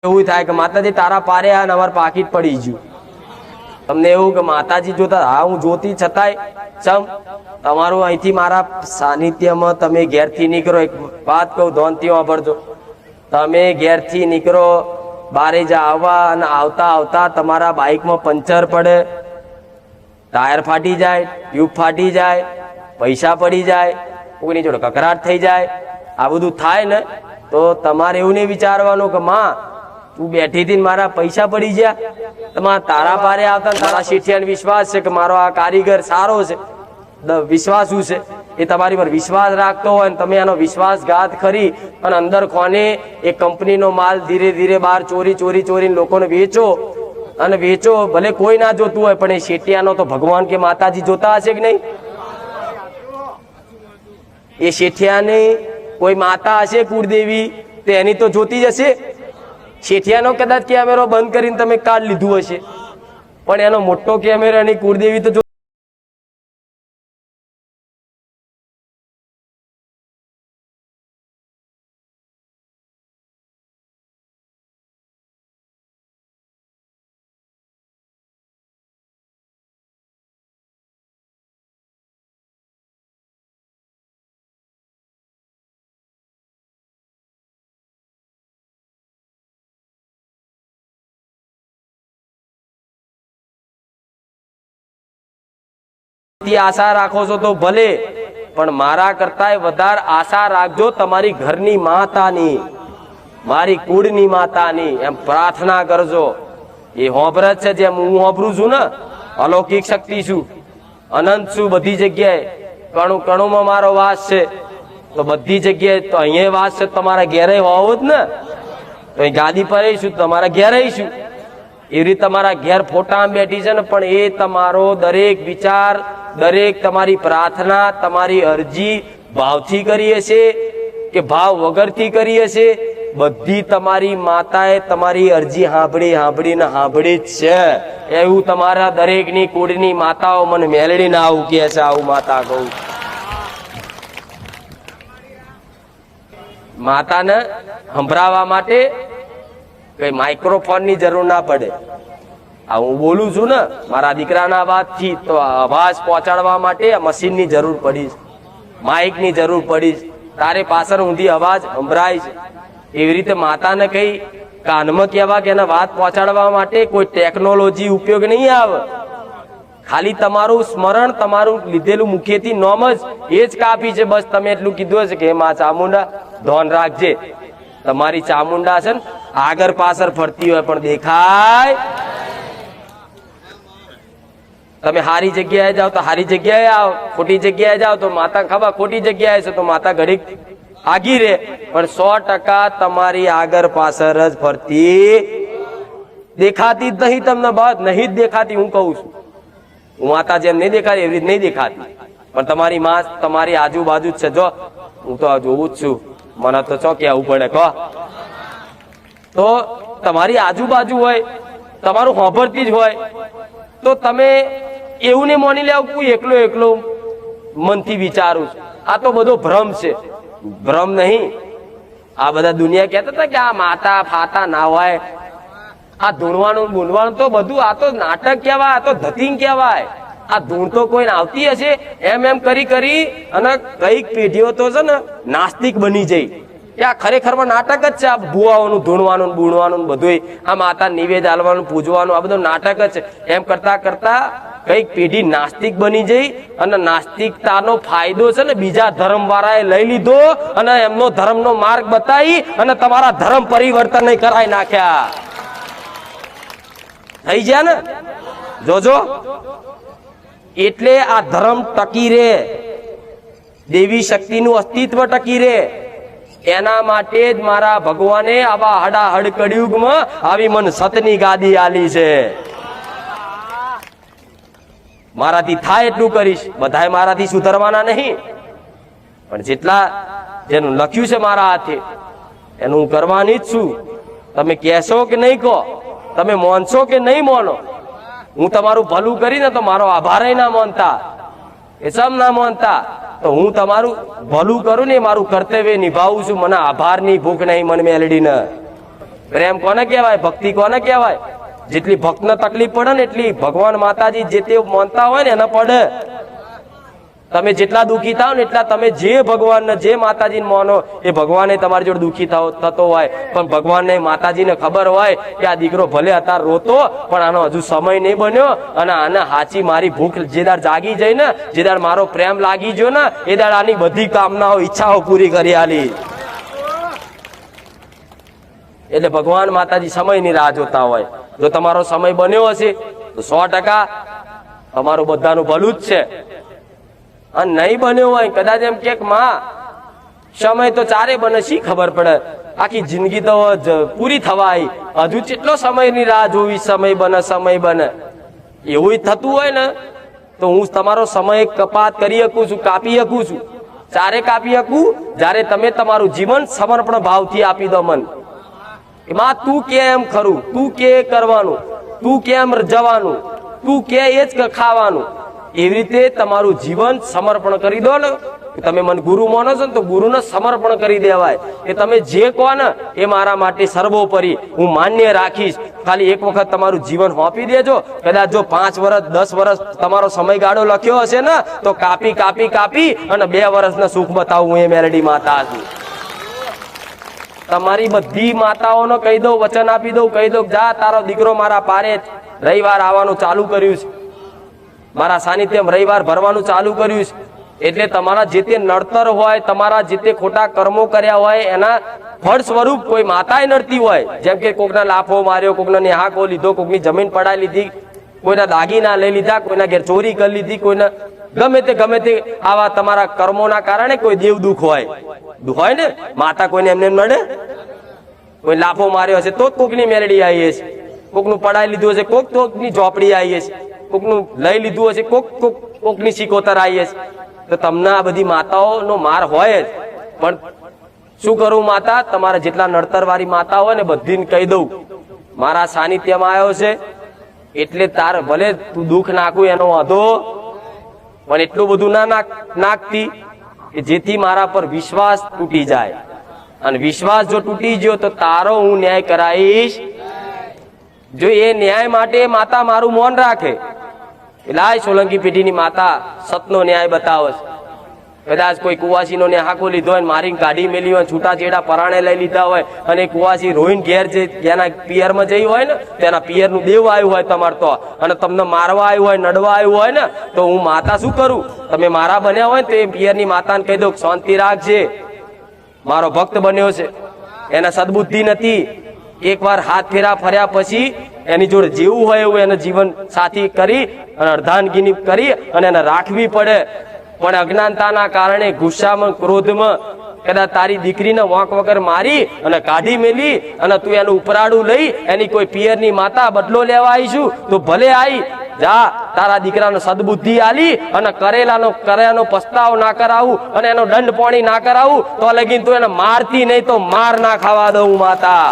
એવું થાય કે માતાજી તારા પારે આ અમાર પાકીટ પડી ગયું. તમને એવું કે માતાજી જોતા, હા હું જોતી છતાંય ચમ તમારું અહીંથી મારા સાનિધ્યમાં તમે ઘેરથી નીકળો. એક વાત કહું, ધોનથી વાપરજો. તમે ઘેરથી નીકળો, બારે જા આવવા અને આવતા આવતા તમારા બાઇકમાં પંચર પડે, ટાયર ફાટી જાય, ટ્યુબ ફાટી જાય, પૈસા પડી જાય, કોઈની જોડે કકરાટ થઈ જાય, આ બધું થાય ને તો તમારે એવું નહીં વિચારવાનું કે માં તું બેઠી હતી મારા પૈસા પડી ગયા. તમારા તારા પારે આવતા તારા શેઠિયાને વિશ્વાસ છે કે મારો આ કારીગર સારો છે, વિશ્વાસુ છે, એ તમારી પર વિશ્વાસ રાખતો હોય તમે એનો વિશ્વાસઘાત કરી અને અંદર કોને એ કંપનીનો માલ ધીરે ધીરે બહાર ચોરીને લોકોને વેચો અને વેચો. ભલે કોઈ ના જોતું હોય પણ એ શેઠિયાનો તો ભગવાન કે માતાજી જોતા હશે કે નહીં? એ શેઠિયાને કોઈ માતા હશે કુળદેવી, તો એની તો જોતી જ હશે. શેઠિયાનો કદાચ કેમેરો બંધ કરીને તમે કાર્ડ લીધું હશે, પણ એનો મોટો કેમેરો એની કુળદેવી તો આશા રાખો છો તો ભલે, પણ મારા કરતા વધારે આશા રાખજો તમારી ઘરની માતાની, મારી કુળની માતાની. એમ પ્રાર્થના કરજો. એ હોંભરત છે જેમ હું હોંભરું છું ને, અલૌકિક શક્તિ છું, અનંત છું, બધી જગ્યાએ કણું કણુંમાં મારો વાસ છે, તો બધી જગ્યાએ તો અહીંયા વાસ છે. તમારા ઘેરે હોવો જ ને, તો અહીં ગાદી પર રહીશું, તમારા ઘેર રહીશું. એવી રીતે તમારા ઘેર ફોટામાં બેઠી છે ને, પણ એ તમારો દરેક વિચાર, દરેક તમારી પ્રાર્થના, તમારી અરજી ભાવથી કરી હશે કે ભાવ વગરથી કરી હશે, બધી તમારી માતાએ તમારી અરજી સાંભળીને સાંભળી જ છે. એવું તમારા દરેકની કુળની માતાઓ મને મેલડીને આવું કહે છે. આવું માતા કહું, માતાને સંભળાવવા માટે કઈ માઇક્રોફોન ની જરૂર ના પડે. આ હું બોલું છું ને મારા દીકરાના અવાજથી, તો અવાજ પહોંચાડવા માટે મશીન ની જરૂર પડી, માઇક ની જરૂર પડી. તારે પાછળ ઊંધી અવાજ સંભળાય છે. એવી રીતે માતાને કઈ કાનમાં કહેવા કે એને વાત પહોંચાડવા માટે કોઈ ટેકનોલોજી ઉપયોગ નહીં આવે. ખાલી તમારું સ્મરણ, તમારું લીધેલું મુખેથી નોમ જ એ જ કાપી છે. બસ તમે એટલું કીધું હશે કે માં ચામુંડા ધોન રાખજે. તમારી ચામુંડા છે ને આગળ પાછળ ફરતી હોય પણ દેખાય. તમે સારી જગ્યાએ જાઓ તો સારી જગ્યાએ આવો, ખોટી જગ્યાએ જાઓ તો માતા ખબર ખોટી જગ્યાએ છે તો માતા ઘડીક આગી રે, પણ 100% તમારી આગળ પાછળ જ ફરતી, દેખાતી જ નહીં. તમને બાદ નહીં જ દેખાતી. હું કહું છું, હું માતા જેમ નહીં દેખાતી એવી રીતે નહીં દેખાતી, પણ તમારી માં તમારી આજુબાજુ જ છે. જો હું તો જોવું જ છું, મને તો ચો કહેવું પડે કહો. તો તમારી આજુબાજુ હોય, તમારું સાંભળતી જ હોય, તો તમે એવું નહીં માની લેવું કોઈ એકલો મનથી વિચારું છું. આ તો બધો ભ્રમ છે, ભ્રમ નહીં. આ બધા દુનિયા કહેતા હતા કે આ માતા ફાતા ના હોય, આ ધૂણવાનું બૂનવાનું તો બધું આ તો નાટક કહેવાય, આ તો ધતિંગ કહેવાય. આ ધૂણ તો કોઈને આવતી હશે એમ કરી અને કઈક પેઢીઓ તો છે ને નાસ્તિક બની જઈ. આ ખરેખરમાં નાટક જ છે. આ ભુવાઓનું ધૂણવાનું બૂણવાનું બધું, આ માતા નિવેદ આલવાનું પૂજવાનું, આ બધું નાટક જ છે. એમ કરતા કઈક પેઢી નાસ્તિક બની જઈ અને નાસ્તિકતાનો ફાયદો છે ને બીજા ધર્મ વાળાએ લઈ લીધો અને એમનો ધર્મનો માર્ગ બતાવી અને તમારા ધર્મ પરિવર્તન કરાવી નાખ્યા. થઈ ગયા ને? જોજો. એટલે આ ધર્મ ટકી રહે, દેવી શક્તિનું અસ્તિત્વ ટકી રહે, એના માટે જ મારા ભગવાને આવા હડાહડ કળિયુગમાં આવી મન સતની ગાદી આલી છે. મારાથી થાય એટલું કરીશ. બધાએ મારાથી સુધરવાના નહીં, પણ જેટલા જેનું લખ્યું છે મારા હાથે એનું હું કરવાની જ છું. તમે કહેશો કે નહીં કહો, તમે માનશો કે નહીં માનો, હું તમારું ભલું કરીને તો મારો આભાર ના માનતા, એ સમ ના માનતા, તો હું તમારું ભલું કરું ને મારું કર્તવ્ય નિભાવું છું. મને આભારની ભૂખ નહીં, મને મેલડીને પ્રેમ કોને કહેવાય? ભક્તિ કોને કહેવાય? જેટલી ભક્તને તકલીફ પડે ને એટલી ભગવાન માતાજી જે તે માનતા હોય ને એને પડે. તમે જેટલા દુઃખી થાવ ને એટલા તમે જે ભગવાનને જે માતાજીને માનો એ ભગવાને તમારી જોડે દુઃખી થતો હોય, પણ ભગવાનને માતાજીને ખબર હોય કે આ દીકરો ભલે અત્યારે રોતો પણ આનો હજુ સમય નહીં બન્યો અને આને હાચી મારી ભૂખ જે દાડ જાગી જાય ને, જે દાડ મારો પ્રેમ લાગી ગયો ને એ દાડ આની બધી કામનાઓ ઈચ્છાઓ પૂરી કરી આલી. એટલે ભગવાન માતાજી સમયની રાહ જોતા હોય. જો તમારો સમય બન્યો હશે તો 100% તમારું બધાનું ભલું જ છે. અને નહીં બન્યો હોય કદાચ એમ કે માં સમય તો ચારે બને, શી ખબર પડે, આખી જિંદગી તો પૂરી થવાય, હજુ કેટલો સમયની રાહ જોવી, સમય બને એવું થતું હોય ને તો હું તમારો સમય કપાત કરી શકું છું, કાપી શકું છું. ચારે કાપી શકું જ્યારે તમે તમારું જીવન સમર્પણ ભાવથી આપી દો. મન એમાં તું કેમ ખરું, તું કે કરવાનું, તું કેમ જવાનું, તું કે એ જ ખાવાનું, એવી રીતે તમારું જીવન સમર્પણ કરી દો ને. તમે મને ગુરુ માનો છો ને તો ગુરુને સમર્પણ કરી દેવાય કે તમે જે કહો ને એ મારા માટે સર્વોપરી હું માન્ય રાખીશ. ખાલી એક વખત તમારું જીવન સોંપી દેજો. કદાચ જો 5 વર્ષ 10 વર્ષ તમારો સમયગાળો લખ્યો હશે ને તો કાપી અને 2 વર્ષના સુખ બતાવું. હું એ મેલડી માતા છું. તમારી બધી માતાઓને કહી દઉં, વચન આપી દઉં, કહી દઉં જા તારો દીકરો મારા પારે રવિવાર આવવાનું ચાલુ કર્યું છે, મારા સાનિધ્યમાં રવિવાર ભરવાનું ચાલુ કર્યું છે. એટલે તમારા જે તે નડતર હોય, તમારા જે તે ખોટા કર્મો કર્યા હોય એના ફળ સ્વરૂપ કોઈ માતાએ નડતી હોય, જેમ કે કોકના લાફો માર્યો, કોકના નેહાકો લીધો, કોકની જમીન પડાઈ લીધી, કોઈના દાગીના લઈ લીધા, કોઈના ઘેર ચોરી કરી લીધી, કોઈના ગમે તે આવા તમારા કર્મોના કારણે કોઈ દેવ દુઃખ હોય ને. માતા કોઈને એમને નડે? કોઈ લાફો માર્યો હશે તો કોકની મેલડી આવી છે, કોકનું પડાઈ લીધું હશે કોકની ઝોપડી આવી છે, કોકનું લઈ લીધું હશે કોકની સિકોતર આવી છે. તો તમને આ બધી માતાઓનો માર હોય જ. પણ શું કરું માતા, તમારા જેટલા નડતર વાળી માતા હોય ને બધીને કહી દઉં મારા સાનિધ્યમાં આવ્યો છે એટલે તાર ભલે તું દુઃખ નાખું એનો વાંધો, પણ એટલું બધું ના નાખતી કે જેથી મારા પર વિશ્વાસ તૂટી જાય. અને વિશ્વાસ જો તૂટી ગયો તો તારો હું ન્યાય કરાવીશ. જો એ ન્યાય માટે માતા મારું મૌન રાખે, લાય સોલંકી પેઢીની માતા સતનો ન્યાય બતાવે છે. કદાચ કોઈ કુવાસીનો નેહાકો લીધો હોય, મારી ગાડી મેલી હોય, છૂટાછેડા પરાણે લઈ લીધા હોય અને કુવાસી રોઈને ઘેર જેના પિયરમાં જઈ હોય ને તેના પિયરનું દેવ આવ્યું હોય તમારે તો, અને તમને મારવા આવ્યું હોય, નડવા આવ્યું હોય ને તો હું માતા શું કરું? તમે મારા બન્યા હોય ને તો એ પિયરની માતાને કહી દો શાંતિ રાખજે, મારો ભક્ત બન્યો છે, એને સદબુદ્ધિ નથી. એકવાર હાથ ફેરા ફર્યા પછી એની જોડે જેવું હોય એવું એને જીવન સાથી કરી અને અર્ધાંગીની કરી અને એને રાખવી પડે. પણ અજ્ઞાનતાના કારણે ગુસ્સામાં ક્રોધમાં કદાચ તારી દીકરીને વાંક વગર મારી અને કાઢી મેલી અને તું એનું ઉપરાડું લઈ એની કોઈ પિયરની માતા બદલો લેવા આવીશું તો ભલે આવી જા, તારા દીકરાનો સદબુદ્ધિ આલી અને કરેલાનો પસ્તાવ ના કરાવું અને એનો દંડ પાણી ના કરાવું તો લગીન તું એને મારતી નહીં તો માર ના ખાવા દઉં માતા.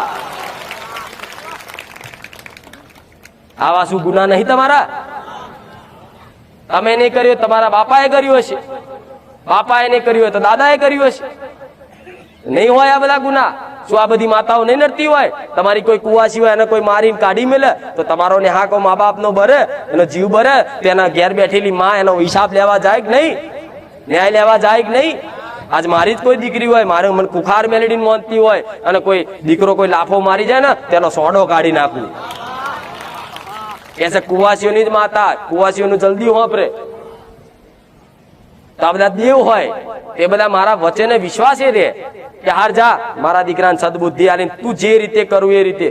આવા શું ગુના નહીં તમારા? તમે નહીં કર્યું, તમારા બાપાએ કર્યું હશે, બાપાએ નહીં કર્યું હોય તો દાદાએ કર્યું હશે. નહીં હોય આ બધા ગુના? શું આ બધી માતાઓ નહીં નડતી હોય? તમારી કોઈ કુવાસી હોય એને કોઈ મારીને કાઢી મેલે તો તમારો નેહાકો મા બાપનો બરે, એનો જીવ બરે, તેના ઘેર બેઠેલી માં એનો હિસાબ લેવા જાય કે નહીં? ન્યાય લેવા જાય કે નહીં? આજ મારી જ કોઈ દીકરી હોય, મારે મને કુખાર મેલડીને માનતી હોય અને કોઈ દીકરો કોઈ લાફો મારી જાય ને તેનો સોડો કાઢી નાખું. કે કુવાસીઓની જ માતા, કુવાસીઓનું જલ્દી વાપરે. તો આ બધા દેવ હોય એ બધા મારા વચને વિશ્વાસ એ રે કે હાર જા મારા દીકરાને સદબુદ્ધિ આલીને તું જે રીતે કરવું એ રીતે.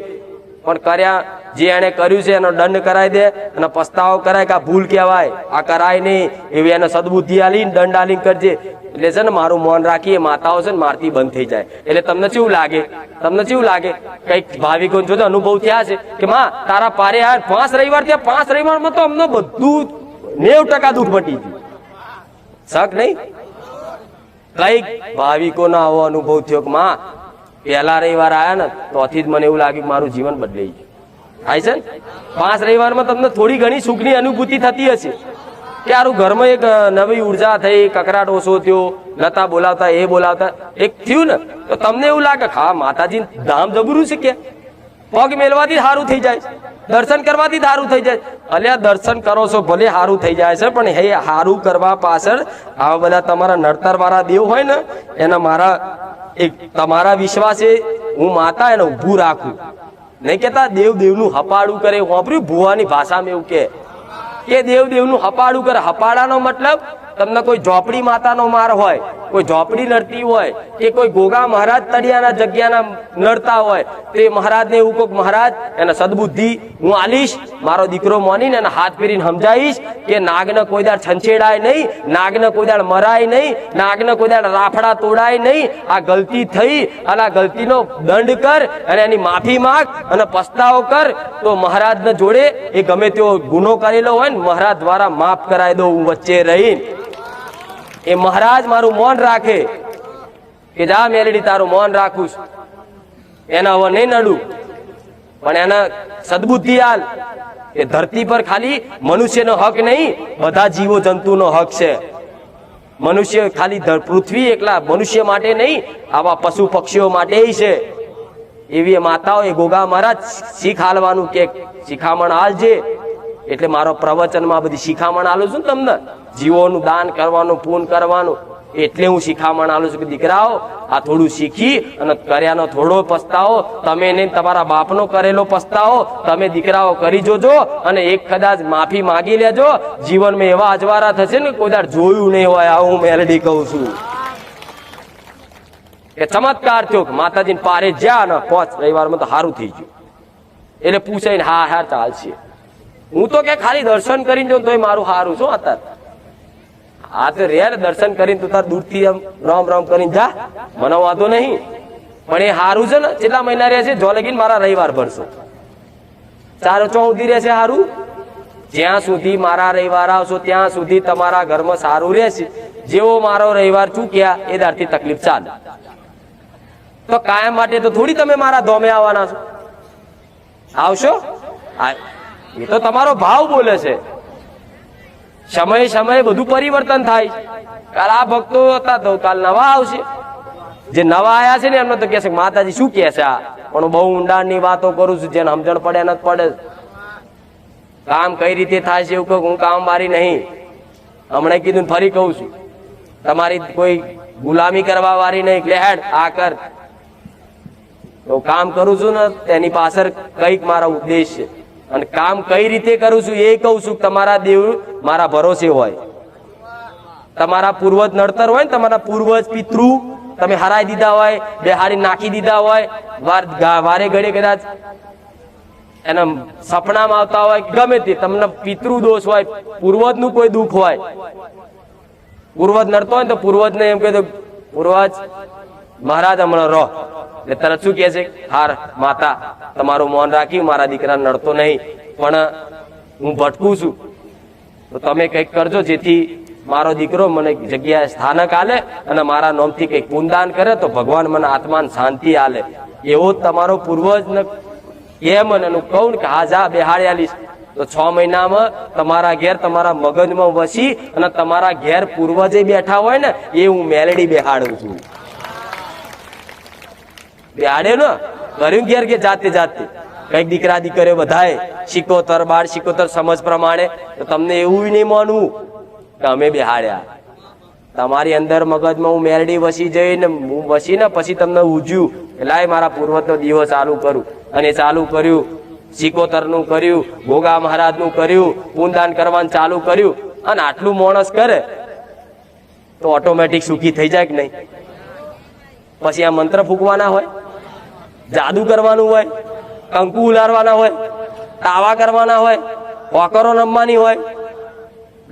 પણ કર્યા જે એને કર્યું છે એનો દંડ કરાવી દે અને પસ્તાવો કરાય કે આ ભૂલ કહેવાય, આ કરાય નહીં, એવી એને સદબુદ્ધિ આલીને દંડ આલીને કરજે. એટલે છે ને મારું મૌન રાખી માતાઓ છે ને મારતી બંધ થઈ જાય. એટલે તમને કેવું લાગે? કઈક ભાવિકો જો અનુભવ થયા છે કે માં તારા પારે યાર 5 રવિવાર થયા, 5 રવિવારમાં તો અમને બધું 90% દુઃખ મટી ગયું. શક નહીં? કઈક ભાવિકો નો આવો અનુભવ થયો કે માં પહેલા રવિવાર આયા ને તોથી જ મને એવું લાગ્યું કે મારું જીવન બદલાઈ ગયું. થાય છે ને 5 રવિવારમાં તમને થોડી ઘણી સુખની અનુભૂતિ થતી હશે કે આરું ઘરમાં એક નવી ઉર્જા થઈ, કકરાટ ઓછો થયો, નતા બોલાવતા એ બોલાવતા એક થયું ને તો તમને એવું લાગે હા માતાજી ધામ જબરું છે કે પગ મેલવાથી સારું થઈ જાય, દર્શન કરવાથી સારું થઈ જાય. અલ્યા દર્શન કરો છો ભલે સારું થઈ જાય છે, પણ હે સારું કરવા પાછળ આવા બધા તમારા નડતર વાળા દેવ હોય ને એના મારા એક તમારા વિશ્વાસે હું માતા એને ઊભું રાખું. નહીં કેતા દેવ દેવનું હપાડું કરે. વાપર્યું ભુવાની ભાષામાં એવું કે દેવ દેવનું હપાડું કરે. હપાડાનો મતલબ તમને કોઈ ઝોપડી માતાનો માર હોય, કોઈ ઝોપડી નડતી હોય, કે કોઈ ગોગા મહારાજ તળિયાના જગ્યાના નડતા હોય, તો એ મહારાજને એવું કહો મહારાજ એને સદબુદ્ધિ હું આલીશ, મારો દીકરો મોનીને એને હાથ ફેરીને સમજાવીશ કે નાગને કોઈ દાડ છંછેડાય નહીં, નાગને કોઈ દાડ મરાય નહીં, નાગને કોઈ દાડ રાફડા તોડાય નહીં. આ ગલતી થઈ અને આ ગલતીનો દંડ કર અને એની માફી માંગ અને પસ્તાવો કર, તો મહારાજને જોડે એ ગમે તેવો ગુનો કરેલો હોય ને મહારાજ દ્વારા માફ કરાવી દો હું વચ્ચે રહીને. એ મહારાજ મારું મૌન રાખે કે જા મેલડી તારું મૌન રાખું છું, એના હવે નહીં નડું, પણ એના સદબુદ્ધિ હાલ. એ ધરતી પર ખાલી મનુષ્યનો હક નહીં, બધા જીવો જંતુનો હક છે. મનુષ્ય ખાલી પૃથ્વી એકલા મનુષ્ય માટે નહીં, આવા પશુ પક્ષીઓ માટે છે. એવી માતાઓ એ ગોગા મહારાજ શીખ હાલવાનું કે શિખામણ હાલજે. એટલે મારો પ્રવચનમાં બધી શિખામણ આલું છું તમને, જીવોનું દાન કરવાનું, પૂન કરવાનું. એટલે હું શિખામણ આલું છું કે દીકરાઓ આ થોડું શીખી અને કર્યાનો થોડો પસ્તાવો, તમે નહીં તમારા બાપનો કરેલો પસ્તાવો તમે દીકરાઓ કરી જોજો, અને એક કદાચ માફી માંગી લેજો. જીવનમાં એવા અજવારા થશે ને કોઈ દાડ જોયું નહીં હોય. આવું હું મેલડી કહું છું કે ચમત્કાર થયો. માતાજીને પારે જ્યાં ને 5 રવિવારમાં તો સારું થઈ ગયું. એટલે પૂછે હા હા ચાલશે. હું તો કે ખાલી દર્શન કરીને જો તોય મારું સારું શું અત્યારે. આ તો રેર દર્શન કરીને તું તાર દૂરથી આમ રામ રામ કરીને જા, મને વાંધો નહીં. પણ એ સારું છે ને કેટલા મહિના રહે છે જો લગીને મારા રવિવાર ભરશો 4 સુધી રહેશે સારું. જ્યાં સુધી મારા રવિવાર આવશો ત્યાં સુધી તમારા ઘરમાં સારું રહેશે. જેવો મારો રવિવાર ચૂક્યા એ દારથી તકલીફ ચાલે. તો કાયમ માટે તો થોડી તમે મારા ધોમે આવવાના છો. આવશો એ તો તમારો ભાવ બોલે છે. સમય સમયે બધું પરિવર્તન થાય. કાલ આ ભક્તો હતા તો કાલ નવા આવશે. જે નવા આયા છે ને એમને તો કહે છે માતાજી શું કહે છે આ, પણ બહુ ઊંડાણની વાતો કરું છું. જેને સમજણ પડે ન પડે. કામ કઈ રીતે થાય છે એવું કહું, હું કામ મારી નહીં. હમણાં કીધું ફરી કહું છું, તમારી કોઈ ગુલામી કરવા વાળી નહીં. એટલે હેડ આ કર તો કામ કરું છું ને તેની પાછળ કઈક મારા ઉદ્દેશ છે. અને કામ કઈ રીતે કરું છું એ કહું છું. તમારા દેવ મારા ભરોસે હોય, તમારા પૂર્વજ નડતર હોય ને, તમારા પૂર્વજ પિતૃ તમે હરાઈ દીધા હોય, બેહાડી નાખી દીધા હોય, વારે ઘડે કદાચ એના સપનામાં આવતા હોય, ગમે તે તમને પિતૃ દોષ હોય, પૂર્વજ નું કોઈ દુઃખ હોય, પૂર્વજ નડતો હોય તો પૂર્વજ ને એમ કહે પૂર્વજ મહારાજ હમણાં રહો. એટલે તરત શું કે છે, હાર માતા તમારું મૌન રાખ્યું, મારા દીકરા નડતો નહીં, પણ હું ભટકું છું, તો તમે કંઈક કરજો જેથી મારો દીકરો મને જગ્યાએ સ્થાનક આલે અને મારા નામથી કંઈક પુનદાન કરે તો ભગવાન મને આત્માને શાંતિ આલે. એવો તમારો પૂર્વજ એમ અને કહું કે હા જા બેહાડી આલીશ, તો 6 મહિનામાં તમારા ઘેર તમારા મગજમાં વસી અને તમારા ઘેર પૂર્વજે બેઠા હોય ને એ હું મેલડી બેહાડું છું. બેહાડે ને કર્યું ઘેર કે જાતે જાતે કઈક દીકરા દીકરીઓ બધાએ 76 12 સમજ પ્રમાણે, તો તમને એવું નહીં માનવું કે અમે બેહાડ્યા. તમારી અંદર મગજમાં હું મેલડી વસી જઈને હું વસીને પછી તમને ઉજ્યું એટલે મારા પૂર્વજનો દીવો ચાલુ કરું. અને ચાલુ કર્યું, 76 નું કર્યું, ગોગા મહારાજ નું કર્યું, પૂનદાન કરવાનું ચાલુ કર્યું. અને આટલું માણસ કરે તો ઓટોમેટિક સુખી થઈ જાય કે નહીં? પછી આ મંત્ર ફૂંકવાના હોય, જાદુ કરવાનું હોય, કંકુ ઉલારવાના હોય, તાવા કરવાના હોય, હોકરો રમવાની હોય,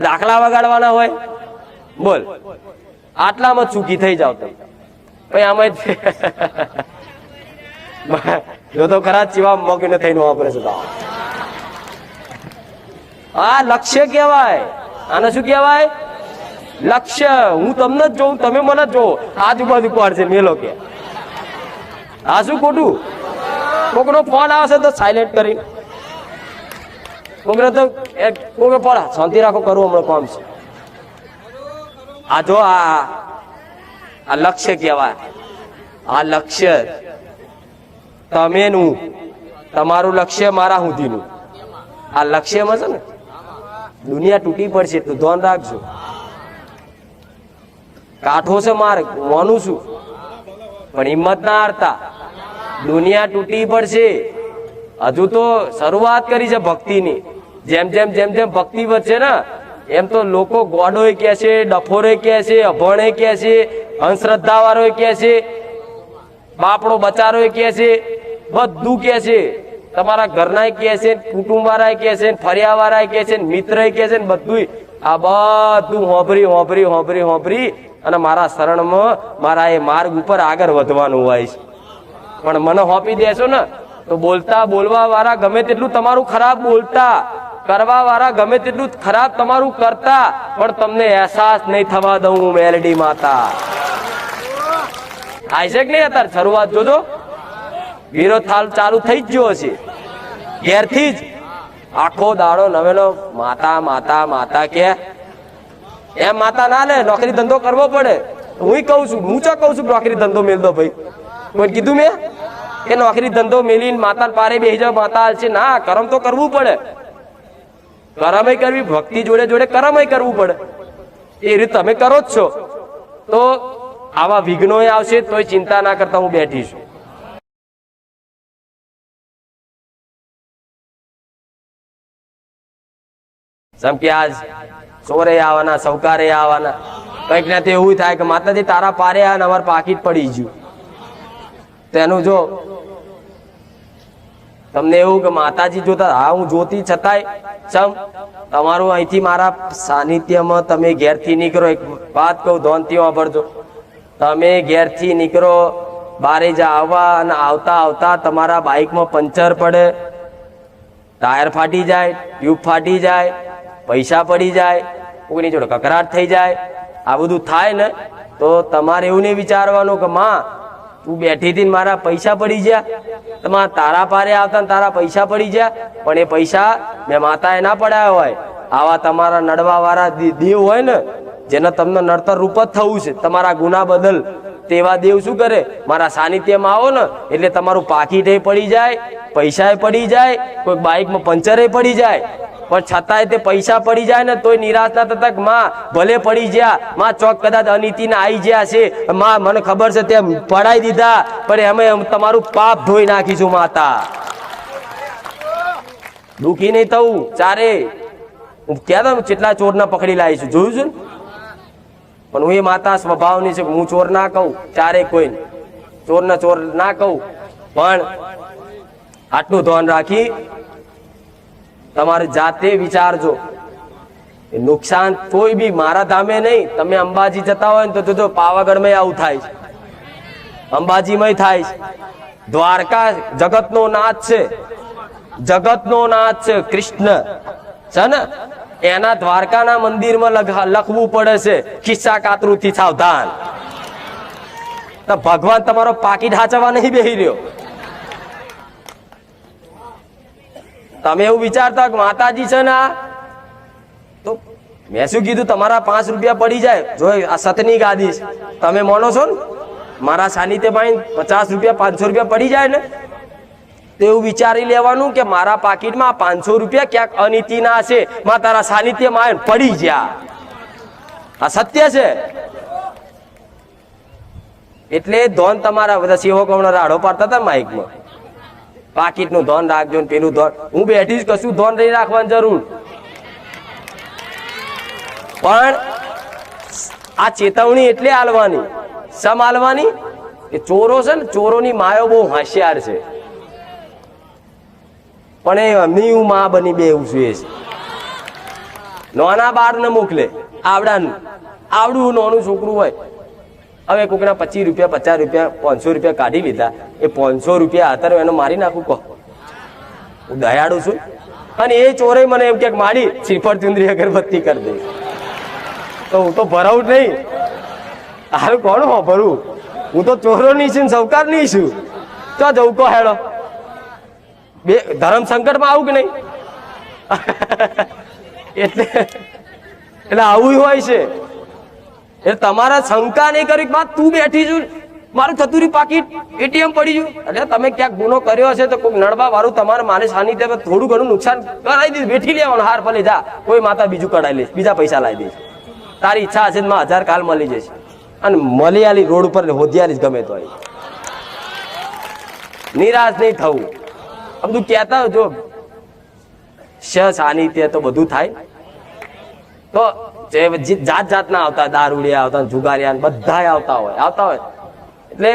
દાખલા વગાડવાના હોય, બોલ આટલામાં સુખી થઈ જાવ તમે. પછી આમાં જો તો ખરા ચીવા મોકીને થઈને વાપરે છે. આ લક્ષ્ય કહેવાય. આને શું કહેવાય? લક્ષ્ય. હું તમને જ જોઉં, તમે મને જ જોવો, આજુબાજુ કોણ છે મેલો કે આ શું ખોટું? કોકનો ફોન આવશે તો સાયલેન્ટ કરી, કોકને તો કોકે પડા શાંતિ રાખો, કરવું હમણાં કામ છે. આ જો આ લક્ષ્ય કહેવાય. આ લક્ષ્ય તમારું લક્ષ્ય મારા સુધીનું, આ લક્ષ્યમાં છે ને દુનિયા તૂટી પડશે એટલું ધ્યાન રાખજો. કાઠો છે માર્ગ, માનું છું, પણ હિંમત ના હારતા. દુનિયા તૂટી પડશે. હજુ તો શરૂઆત કરી છે ભક્તિની. જેમ જેમ જેમ જેમ ભક્તિ વધશે ને એમ તો લોકો ગોડોય કે છે, ડફોરે કે છે, અભણે કે છે, અંધશ્રદ્ધા વાળો કે છે, બાપડો બચારો કે છે, બધું કે છે. તમારા ઘરના કે છે, કુટુંબ વાળા કે છે, ફરિયા વાળા કે છે, મિત્ર કે છે, બધું આ બધું હોંભરી હોંભરી હોંભરી હોંભરી અને મારા શરણમાં મારા એ માર્ગ ઉપર આગળ વધવાનું હોય છે. પણ મને હોંપી દેશો ને તો બોલવા વાળા ગમે તેટલું તમારું ખરાબ બોલતા, કરવા વાળા ગમે તેટલું ખરાબ તમારું કરતા, પણ તમને અહેસાસ નહીં થવા દઉં હું મેલડી માતા. થાય છે કે નહીં? અત્યારે શરૂઆત જોજો, વિરોધ ચાલુ થઈ જ ગયો છે. ઘેરથી જ આખો દાડો નવેલો માતા માતા માતા કે એમ માતા ના લે, નોકરી ધંધો કરવો પડે. હું કઉ છું, હું ચો કઉ છું નોકરી ધંધો મેલ દો ભાઈ. કોઈ કીધું મેં કે નોકરી ધંધો મેલીને માતા પારે બેસી જાવ, માતા હાલશે? ના, કરમ તો કરવું પડે. કરમય કરવી, ભક્તિ જોડે જોડે કરમય કરવું પડે. એ રીતે તમે કરો જ છો. તો આવા વિઘ્નો આવશે તોય ચિંતા ના કરતા હું બેઠી છું. જેમ કે આજ ચોરે આવવાના, સૌકારે આવવાના, કઈક ના એવું થાય કે માતાજી તારા પારે આ અમારું પાકીટ પડી ગયું. તેનું જો તમને એવું કે માતાજી જોતા, હા હું જોતી છતાંય ચમ તમારું અહીંથી મારા સાનિધ્યમાં તમે ઘેરથી નીકળો. એક વાત કહું, ધોનથી વાપરજો. તમે ઘેરથી નીકળો, બારે જા આવવા અને આવતા આવતા તમારા બાઇકમાં પંચર પડે, ટાયર ફાટી જાય, ટ્યુબ ફાટી જાય, પૈસા પડી જાય, કોઈની જોડે કકરાટ થઈ જાય, આ બધું થાય ને તો તમારે એવું નહીં વિચારવાનું કે માં તું બેઠી હતી મારા પૈસા પડી ગયા. તમારા તારા પારે આવતા ને તારા પૈસા પડી ગયા, પણ એ પૈસા મેં માતાએ ના પડાયા હોય. આવા તમારા નડવા વાળા દેવ હોય ને, જેને તમને નડતર રૂપ જ થવું છે તમારા ગુના બદલ, તેવા દેવ શું કરે? મારા સાનિધ્યમાં આવો ને એટલે તમારું પાકીટ પડી જાય, પૈસા પડી જાય, કોઈ બાઇકમાં પંચરે પડી જાય, પણ છતાંય તે પૈસા પડી જાય ને તોય નિરાશ ના થતા. માં ભલે પડી ગયા, માં ચોક કદાચ અનિતિ ના આવી ગયા છે, માં મને ખબર છે તે પડાઈ દીધા, પણ અમે તમારું પાપ ધોઈ નાખીશું માતા. દુખી નહીં થવું. ચારે હું ક્યાં કેટલા ચોરના પકડી લાવીશું જોયું છું ને, પણ હું એ માતા સ્વભાવની છે, હું ચોર ના કહું, ચારે કોઈ ચોર ના કહું, પણ આટલું ધ્યાન રાખી તમારે જાતે વિચારજો. નુકસાન કોઈ બી મારા ધામે નહીં. તમે અંબાજી જતા હોય ને તો જોજો પાવાગઢમાં આવું થાય છે, અંબાજીમાં થાય છે. દ્વારકા જગતનો નાથ છે, જગતનો નાથ છે કૃષ્ણ છે ને, એના દ્વારકાના મંદિરમાં લખવું પડે છે ખિસ્સા કાતરુથી સાવધાન. તો ભગવાન તમારો પાકીટ હાચવા નહીં બેહી રહ્યો. તમે એવું વિચારતા કે માતાજી છે ને, તો મેં શું કીધું, તમારા 5 રૂપિયા પડી જાય. જો આ સતની ગાદી તમે માનો છો ને, મારા સાનિધ્યમાં 50 રૂપિયા 500 રૂપિયા પડી જાય ને, તો એવું વિચારી લેવાનું કે મારા પાકીટમાં 500 રૂપિયા ક્યાંક અનિતિ ના હશે, માં તારા સાનિધ્યમાં પડી ગયા. આ સત્ય છે. એટલે ધોન તમારા બધા સેવકો રાડો પાડતા હતા માઇકમાં, પાકીટ નું ધોન રાખજો ને પેલું ધોન. હું બેઠી જ કશું ધોન નહીં રાખવાની જરૂર, પણ આ ચેતવણી એટલે આલવાની. સમ આલવાની કે ચોરો છે ને, ચોરોની માયો બહુ હોશિયાર છે, પણ એ અમની હું માં બની બે એવું છે. નાના બાળને મોકલે, આવડું નાનું છોકરું હોય, હવે કોકના 25 રૂપિયા 50 રૂપિયા 500 રૂપિયા કાઢી લીધા, એ 500 રૂપિયા અત્યારે એને મારી નાખું કહો, હું દયાળુ છું. અને એ ચોરે મને એમ કે મારી શ્રીફળ ચુંદરી અગરબત્તી કરી દે, તો હું તો ભરાવું જ નહીં. હાલ કોણ હો ભરું? હું તો ચોરો નહીં છું, સૌકાર નહીં છું. તો જવું કહો હેડો, બે ધર્મ સંકટમાં આવું કે નહીં? એટલે આવું હોય છે. એટલે તમારા શંકા નહીં કરી, તું બેઠી છું મારું ચતુરી પાકીટ એટીએમ પડી ગયું. એટલે તમે ક્યાંક ગુનો કર્યો હશે તો કોઈ નડવા વાળું તમારે માને સાનિધ્ય થોડું ઘણું નુકસાન કરાવી દીધું, બેઠી લેવાનું, હાર ભલે જા, કોઈ માતા બીજું કઢાઈ લેશે, બીજા પૈસા લાવી દેશે. તારી ઈચ્છા હશે 1000 કાલ મળી જશે. અને મલિયાલી રોડ ઉપર હોદિયારી જ ગમે તો નિરાશ નહીં થવું. આ બધું કહેતા જો સાનિધ્ય તો બધું થાય. તો જાત જાતના આવતા, દારૂડિયા આવતા, જુગારિયા બધા આવતા હોય. એટલે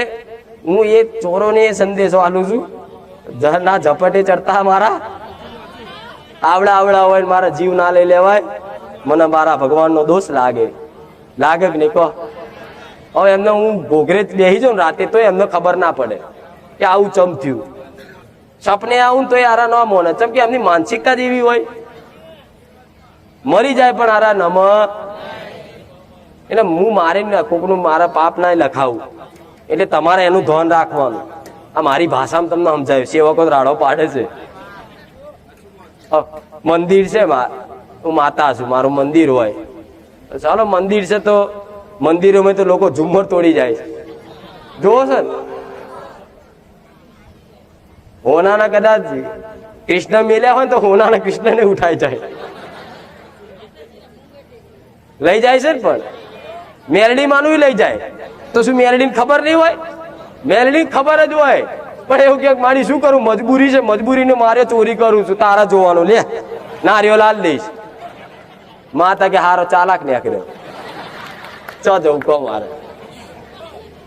હું એ ચોરોને સંદેશો આલું છું, ના ઝપટે ચડતા મારા આવડા હોય, મારા જીવ ના લઈ લેવાય. મને મારા ભગવાનનો દોષ લાગે કે નહીં કહો. હવે એમને હું ઘોઘરે જ બેસી જાઉં રાતે તો એમને ખબર ના પડે કે આવું ચમ થયું. સપને આવું તો એ આરા ન મોને, ચમ કે એમની માનસિકતા જ એવી હોય. મરી જાય પણ આરા નમ. એટલે હું મારીને કોકનું મારા પાપ ના લખાવું. એટલે તમારે એનું ધ્યાન રાખવાનું. આ મારી ભાષામાં તમને સમજાયું. સેવકો રાડો પાડે છે. મંદિર છે, હું માતા છું, મારું મંદિર હોય, ચાલો મંદિર છે તો મંદિરોમાં તો લોકો ઝુમ્મર તોડી જાય છે. જોવો છે હોનાના કદાચ કૃષ્ણ મેલ્યા હોય તો હોનાના કૃષ્ણને ઉઠાઈ જાય, લઈ જાય છે ને. પણ મેલડી માનું લઈ જાય તો શું મેલડીને ખબર નહીં હોય? મેલડી ખબર જ હોય, પણ એવું કે મારી શું કરું, મજબૂરી છે, મજબૂરીને મારે ચોરી કરું છું, તારા જોવાનું, લે નારિયો લાલ દઈશ. માતા કે હારો ચાલાક નીકળ્યો, ચો જવું કહો મારે.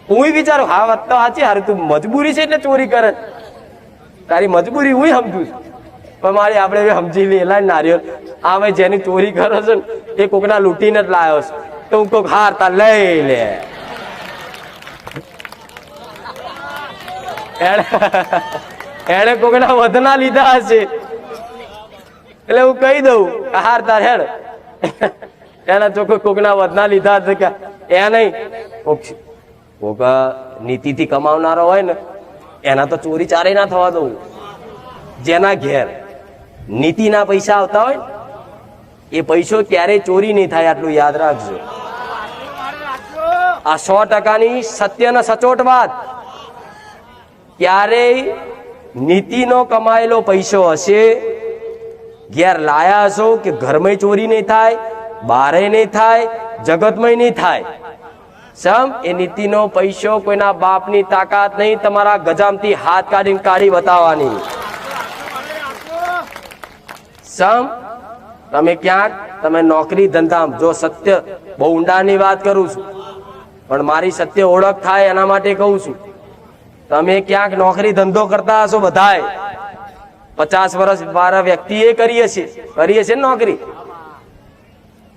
હું વિચારું હા વાત તો સાચી, હારું તું મજબૂરી છે એટલે ચોરી કરે, તારી મજબૂરી હું સમજુ છું. પણ મારી આપણે સમજી લેલા નારિયેલ આ જેની ચોરી કરો છે ને એ કોકના લૂંટીને જ લાવ્યો છે, તો હું કોક હાર તા લઈ લે. એને કોકના વધના લીધા હશે એટલે હું કહી દઉં હાર તાર હેડ. એના ચોખ્ખો કોકના વધના લીધા હશે કે એ નહીં, કોક નીતિથી કમાવનારો હોય ને એના તો ચોરી ચારે ના થવા દઉં. જેના ઘેર નીતિના પૈસા આવતા હોય એ પૈસો ક્યારેય ચોરી નહીં થાય, આટલું યાદ રાખજો. આ 100%ની સત્યના સચોટ વાત. ક્યારેય નીતિનો કમાયેલો પૈસો હશે, ઘેર લાયા હશો કે ઘરમાં ચોરી નહીં થાય, બારે નહીં થાય, જગતમાં નહીં થાય. સમ એ નીતિનો પૈસો કોઈના બાપની તાકાત નહીં તમારા ગજામથી હાથ કાઢીને કાઢી બતાવવાની. સમ તમે ક્યાંક તમે નોકરી ધંધા, જો સત્ય બહુ ઊંડાની વાત કરું છું પણ મારી સત્ય ઓળખ થાય એના માટે કહું છું. તમે ક્યાંક નોકરી ધંધો કરતા હશો, બધાય 50 વર્ષ વાળા વ્યક્તિએ કરીએ છે નોકરી.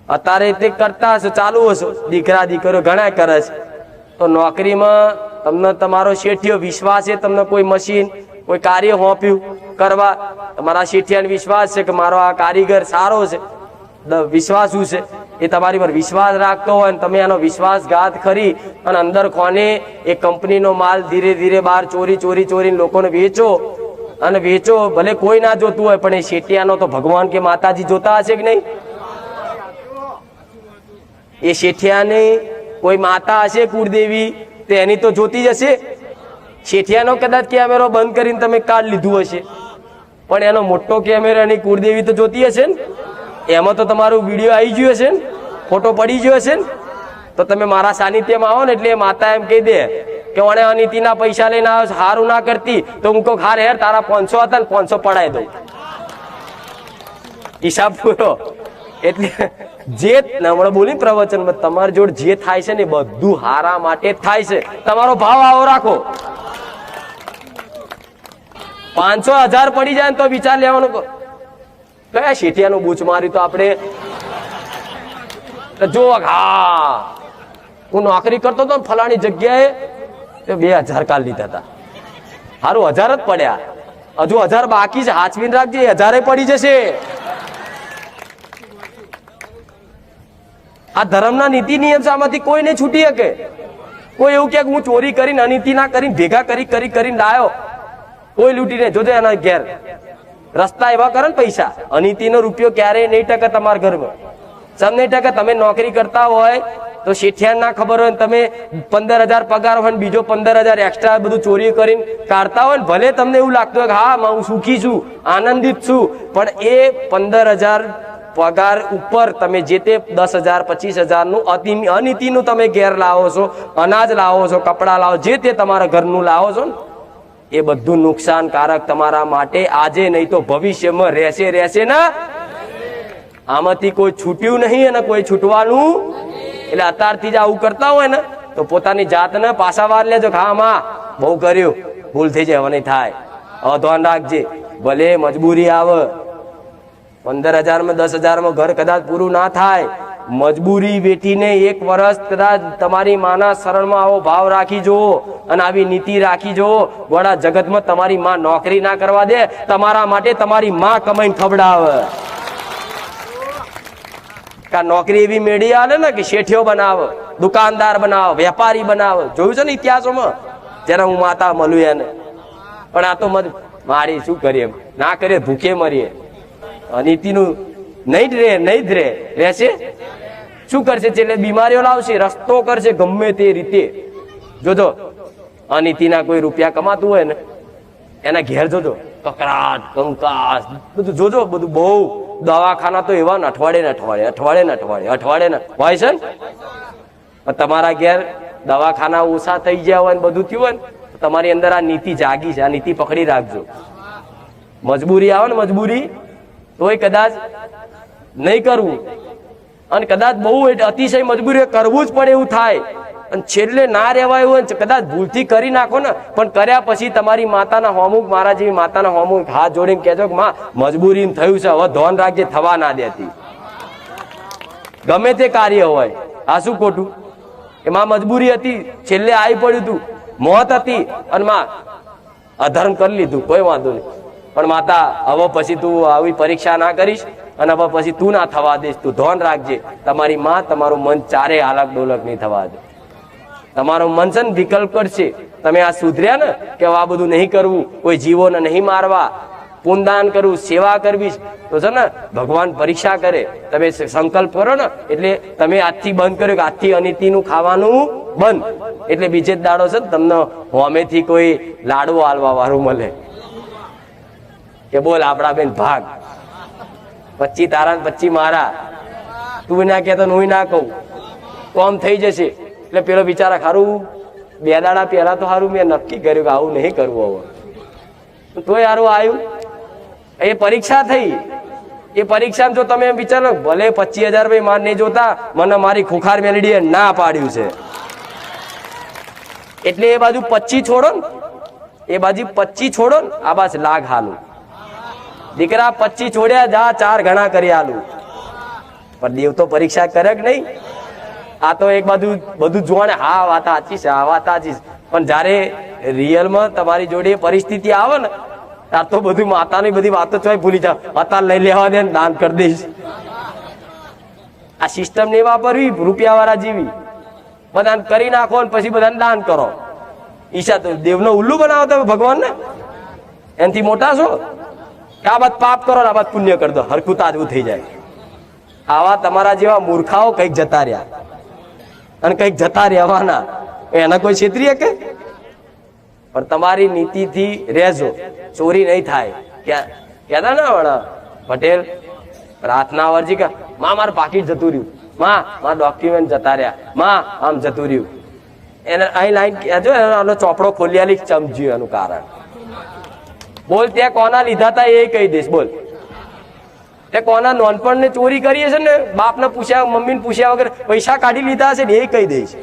અત્યારે તે કરતા હશો, ચાલુ હશો, દીકરા દીકરીઓ ઘણા કરે છે. તો નોકરીમાં તમને તમારો શેઠિયો વિશ્વાસ છે, તમને કોઈ મશીન કોઈ કાર્ય સોંપ્યું કરવા, તમારા શેઠિયાને વિશ્વાસ છે કે મારો આ કારીગર સારો છે, વિશ્વાસુ છે, એ તમારી પર વિશ્વાસ રાખતો હોય ને તમે એનો વિશ્વાસઘાત કરી અને અંદર ખોને એ કંપનીનો માલ ધીરે ધીરે બહાર ચોરીને લોકોને વેચો. અને વેચો ભલે કોઈ ના જોતું હોય પણ એ શેઠિયાનો તો ભગવાન કે માતાજી જોતા હશે કે નહીં? એ શેઠિયાને કોઈ માતા હશે કુળદેવી તો એની તો જોતી જ હશે. શેઠિયાનો કદાચ કેમેરો બંધ કરીને તમે કાર્ડ લીધું હશે પણ એનો મોટો કેમેરો એની કુળદેવી તો જોતી હશે ને. એમાં તો તમારું વિડીયો આવી ગયો હશે ને, ફોટો પડી ગયો હશે ને. તો તમે મારા સાનિધ્યમાં આવો ને એટલે માતા એમ કહી દે કે ઓને અનિતિના પૈસા લઈને આવ્યો, હારું ના કરતી તો હું કહું હાર હેર તારા 500 હતા ને 500 પડાવી દઉં, હિસાબ પૂરો. એટલે જે હમણાં બોલી પ્રવચનમાં તમારી જોડે જે થાય છે ને બધું હારા માટે જ થાય છે. તમારો ભાવ આવો રાખો. 500,000 પડી જાય ને તો વિચાર લેવાનો કયા શેઠિયાનું બૂચ માર્યું તો આપણે જો. હા હું નોકરી કરતો હતો ફલાણી જગ્યાએ 2000 કાલ લીધા હતા, સારું 1000 જ પડ્યા, હજુ 1000 બાકી છે, હાચવીને રાખજે, 1000 પડી જશે. આ ધર્મના નીતિ નિયમ છે, આમાંથી કોઈ નહીં છૂટી શકે. કોઈ એવું કે હું ચોરી કરીને અનીતિ ના કરીને ભેગા કરીને લાયો, કોઈ લૂંટીને જોજો એના ઘેર રસ્તા એવા કરે ને પૈસા. અનીતિનો રૂપિયો ક્યારેય નહીં ટકે તમારા ઘરમાં, સમ નહીં ટકે. તમે નોકરી કરતા હોય તો શેઠિયાને ના ખબર હોય ને તમે 15,000 પગાર હોય ને બીજો 15,000 એક્સ્ટ્રા બધું ચોરી કરીને કાઢતા હોય ને, ભલે તમને એવું લાગતું હોય કે હા હું સુખી છું, આનંદિત છું, પણ એ 15,000 પગાર ઉપર તમે જે તે 10,000 25,000 નું અનીતિનું તમે ઘેર લાવો છો, અનાજ લાવો છો, કપડા લાવો, જે તે તમારા ઘરનું લાવો છો ને, એ બધું નુકસાનકારક તમારા માટે આજે નહીં તો ભવિષ્યમાં રહેશે ના. આમાંથી કોઈ છૂટ્યું નહીં અને કોઈ છૂટવાનું. એટલે અત્યારથી જ આવું કરતા હોય ને તો પોતાની જાતને પાછા વાર લેજો કે હા માં બહુ કર્યું, ભૂલ થઈ જાય, હવે નહીં થાય, હવે ધ્યાન રાખજે. ભલે મજબૂરી આવે, 15,000 માં 10,000 માં ઘર કદાચ પૂરું ના થાય, મજબૂરી વેઠીને 1 વર્ષ કદાચ તમારી માના શરણમાં આવો ભાવ રાખી જુઓ અને આવી નીતિ રાખી જુઓ. ગોળા જગતમાં તમારી માં નોકરી ના કરવા દે, તમારા માટે તમારી માં કમાઈને ખવડાવે. નોકરી એવી મેળી આવે ને કે શેઠિયો બનાવે, દુકાનદાર બનાવે, વેપારી બનાવે. જોયું છે ને ઇતિહાસોમાં, જેને હું માતા મળું એને. પણ આ તો મારી શું કરીએ, ના કરીએ ભૂખે મરીએ. અનીતિનું નહીં જ રહેશે. શું કરશે? એટલે બીમારીઓ લાવશે, રસ્તો કરશે ગમે તે રીતે. જોજો અનીતિના કોઈ રૂપિયા કમાતું હોય ને એના ઘેર જોજો કકરાટ કંકાસ બધું જોજો, બધું બહુ દવાખાના તો એવા ને અઠવાડિયે હોય છે ને. તમારા ઘેર દવાખાના ઓછા થઈ ગયા હોય ને બધું થયું હોય ને, તમારી અંદર આ નીતિ જાગી છે, આ નીતિ પકડી રાખજો. મજબૂરી આવે ને મજબૂરી, તોય કદાચ નહીં કરવું, અને કદાચ બહુ અતિશય મજબૂરી કરવું જ પડે એવું થાય, અને છેલ્લે ના રહેવાય હોય કદાચ ભૂલથી કરી નાખો ને, પણ કર્યા પછી તમારી માતાના હોમુક, મારા જેવી માતાના હોમુક હાથ જોડીને કહેજો કે માં મજબૂરી થયું છે, હવે ધ્યાન રાખજે, થવા ના દેતી. ગમે તે કાર્ય હોય, આ શું ખોટું? એમાં મજબૂરી હતી, છેલ્લે આવી પડ્યું તું, મોત હતી, અને માં અધર્મ કરી લીધું, કોઈ વાંધો નહીં, પણ માતા હવે પછી તું આવી પરીક્ષા ના કરીશ અને હવે પછી તું ના થવા દઈશ, તું ધ્યાન રાખજે. તમારી માં તમારું મન ચારે હાલક ડોલક નહીં થવા દે. તમારું મન છે ને વિકલ્પ કરશે. તમે આ સુધર્યા ને કે આ બધું નહીં કરવું, કોઈ જીવોને નહીં મારવા, પુણદાન કરવું, સેવા કરવી, તો છે ને ભગવાન પરીક્ષા કરે. તમે સંકલ્પ કરો ને એટલે તમે આજથી બંધ કર્યો કે આજથી અનીતિનું ખાવાનું બંધ, એટલે બીજે જ દાડો છે ને તમને હોમેથી કોઈ લાડવો હાલવા વાળું મળે કે બોલ આપડા બેન ભાગ, 25 તારા 25 મારા, તું ના કહેતો હું ના કહું, કોમ થઈ જશે. એટલે પેલો બિચારા ખારું 2 દાડા પહેલા તો સારું મેં નક્કી કર્યું કે આવું નહીં કરવું, હવે તો સારું આવ્યું. એ પરીક્ષા થઈ. એ પરીક્ષા જો તમે એમ વિચારો ભલે 25,000 માર નહીં જોતા, મને મારી ખુખાર મેલડીએ ના પાડ્યું છે, એટલે એ બાજુ 25 છોડો ને, એ બાજુ 25 છોડો ને, આ બાજુ લાખ હાલું. દીકરા 25 છોડ્યા, જા 4 ગણા કરી આલું. પણ દેવ તો પરીક્ષા કરે કે નહીં? આ તો એક બાજુ બધું જોવાને હા વાત સાચી છે, આ વાત સાચી છે, પણ જયારે રિયલમાં તમારી જોડે પરિસ્થિતિ આવે ને ત્યારે તો બધું માતાની બધી વાતો ચોય ભૂલી જાવ. અત્યાર લઈ લેવા દે, દાન કરી દઈશ. આ સિસ્ટમ નહીં વાપરવી, રૂપિયા વાળા જેવી. બધાને કરી નાખો ને પછી બધાને દાન કરો. ઈશા તો દેવનો ઉલ્લુ બનાવો તમે ભગવાન ને, એનાથી મોટા છો. આ બાદ પાપ કરો ને આ બાદ પુણ્ય કરી દો, હરખું તાજવું થઈ જાય. આવા તમારા જેવા મૂર્ખાઓ કઈક જતા રહ્યા અને કઈક જતા રહેવાના, એના કોઈ છેતરી કે? પણ તમારી નીતિથી રહેજો, ચોરી નહીં થાય. કહેતા ને વણા પટેલ પ્રાર્થના અરજી કે માં મારું પાકીટ જતું રહ્યું, માં મારા ડોક્યુમેન્ટ જતા રહ્યા, માં આમ જતું રહ્યું. એને અહીં લાઈન કહેજો, એનો ચોપડો ખોલી આલી ચમજ્યું. એનું કારણ બોલ, ત્યાં કોના લીધા હતા એ કહી દઈશ. બોલ, તે કોના નોનપણ ને ચોરી કરીએ છે ને, બાપ ને પૂછ્યા, મમ્મી ને પૂછ્યા વગર પૈસા કાઢી લીધા હશે ને એ કહી દઈશ.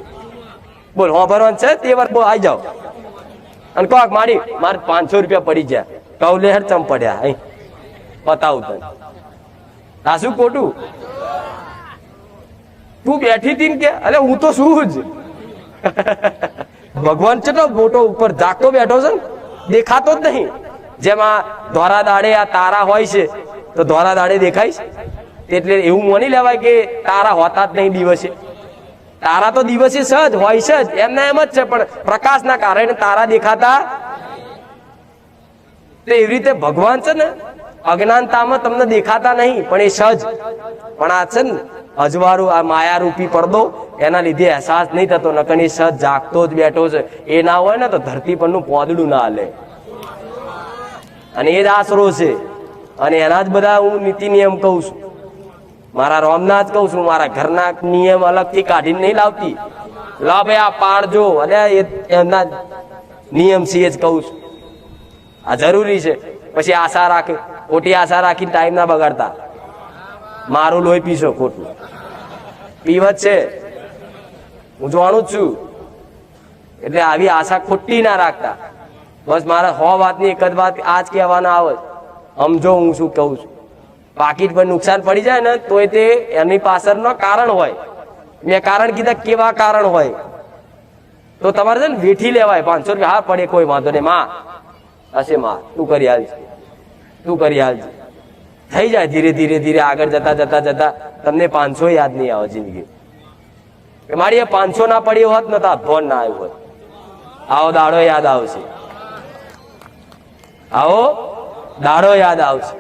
બોલ, હા ભરવાનું છે તે વાર આવી જાઓ અને કોક મારી મારે 500 રૂપિયા પડી ગયા, કહું લે હેર ચમ પડ્યા, અહીં બતાવું તને. આ શું ખોટું? તું બેઠી હતી ને કે અરે હું તો શું જ ભગવાન કેટલો મોટો ઉપર જાગતો બેઠો છે ને, દેખાતો જ નહીં. જેમાં ધોરા દાડે આ તારા હોય છે તો ધોરા દાડે દેખાય છે, એટલે એવું માની લેવાય કે તારા હોતા જ નહીં દિવસે. તારા તો દિવસે સજ હોય છે જ, એમના એમ જ છે, પણ પ્રકાશના કારણે તારા દેખાતા. તો એવી રીતે ભગવાન છે ને અજ્ઞાનતામાં તમને દેખાતા નહીં, પણ એ સજ. પણ આ છે ને અજવાળું આ માયારૂપી પડદો એના લીધે અહેસાસ નહીં થતો. નકરની સજ જાગતો જ બેઠો છે. એ ના હોય ને તો ધરતી પરનું પોદડું ના હાલે. અને એ જ આશરો છે. અને એના જ બધા હું નીતિ નિયમ કહું છું. મારા રોમના જ કહું છું. મારા ઘરના નિયમ અલગથી કાઢીને નહીં લાવતી. લા ભાઈ આ પાડજો, અને એમના નિયમ છે એ જ કહું છું. આ જરૂરી છે. પછી આશા રાખે, ખોટી આશા રાખીને ટાઈમ ના બગાડતા. મારું લોહી પીશો ખોટું પીવત છે, હું જાણું જ છું. એટલે આવી આશા ખોટી ના રાખતા. બસ મારા 100 વાતની એક જ વાત આજ કહેવાના આવે, સમજો હું શું કહું છું. પાકીટ પર નુકસાન પડી જાય ને તોય તે એની પાછળનો કારણ હોય. મેં કારણ કીધા કેવા કારણ હોય તો તમારે છે ને વેઠી લેવાય. 500 રૂપિયા હા પડે કોઈ વાંધો નહીં, માં હશે માં તું કરી હાલજે, તું કરી હાલજે. થઈ જાય ધીરે ધીરે ધીરે આગળ જતા જતા જતા તમને 500 યાદ નહીં આવે જિંદગી. મારી એ 500 ના પડ્યો હોત ને તો ભોન ના આવ્યું હોત. આવો દાડો યાદ આવશે, આવો દાડો યાદ આવશે.